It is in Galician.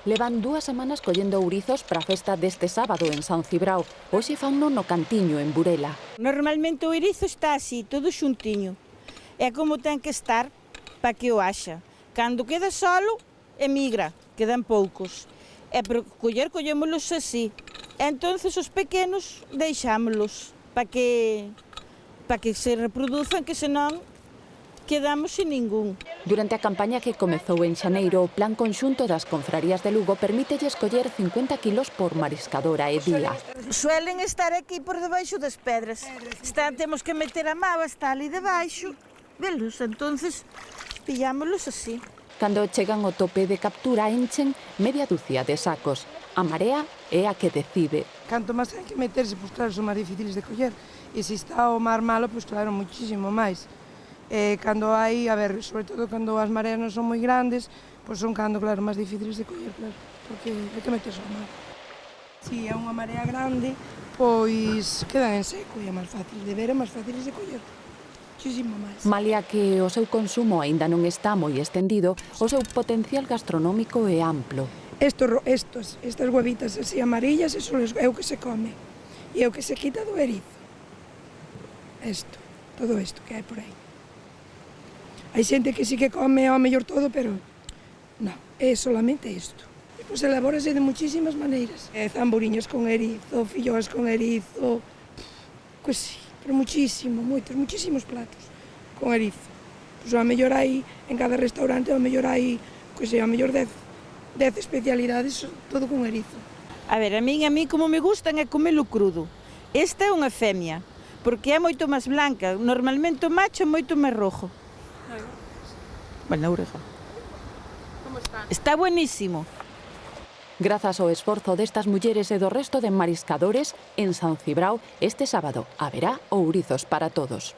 Levan 2 semanas collendo ourizos para a festa deste sábado en San Cibrao. Hoxe fanno no Cantiño, en Burela. Normalmente o ourizo está así, todo xuntiño. É como ten que estar para que o haxa. Cando queda solo, emigra, quedan poucos. E para collémolos así. E entonces os pequenos deixámolos para que se reproduzan, que senón quedamos sin ningún. Durante a campaña que comezou en xaneiro, o Plan Conxunto das Confrarías de Lugo permítelle escoller 50 kilos por mariscadora e día. Suelen estar aquí por debaixo das pedras. Temos que meter a mava, está ali debaixo. Velos, entonces pillámolos así. Cando chegan ao tope de captura, enchen media dúcia de sacos. A marea é a que decide. Canto máis hai que meterse, pois claro, son máis difíciles de coller. E se está o mar malo, pois claro, muchísimo máis. Cando hai, a ver, sobre todo cando as mareas non son moi grandes, pois son cando, claro, máis difíciles de coller, claro, porque hai que meterse ao mar. Se é unha marea grande, pois quedan en seco e é máis fácil de ver e máis fáciles de coller. Muchísimo máis. Malia que o seu consumo aínda non está moi estendido, o seu potencial gastronómico é amplo. Estas huevitas así amarillas, eso é o que se come. E é o que se quita do erizo. Todo isto que hai por aí. Hai xente que sí que come ao mellor todo, pero non, é solamente isto. Pois elabórase de muchísimas maneiras. Zamburiños con erizo, filloas con erizo, pois sí, pero muchísimos platos con erizo. Pois ao mellor hai, en cada restaurante, ao mellor hai, pois ao mellor 10 especialidades, todo con erizo. A ver, a mí como me gustan é comelo crudo. Esta é unha femia, porque é moito máis blanca. Normalmente o macho é moito máis rojo. Bueno, oreja. Como está? Está buenísimo. Grazas ao esforzo destas mulleres e do resto de mariscadores, en San Cibrao este sábado haberá ourizos para todos.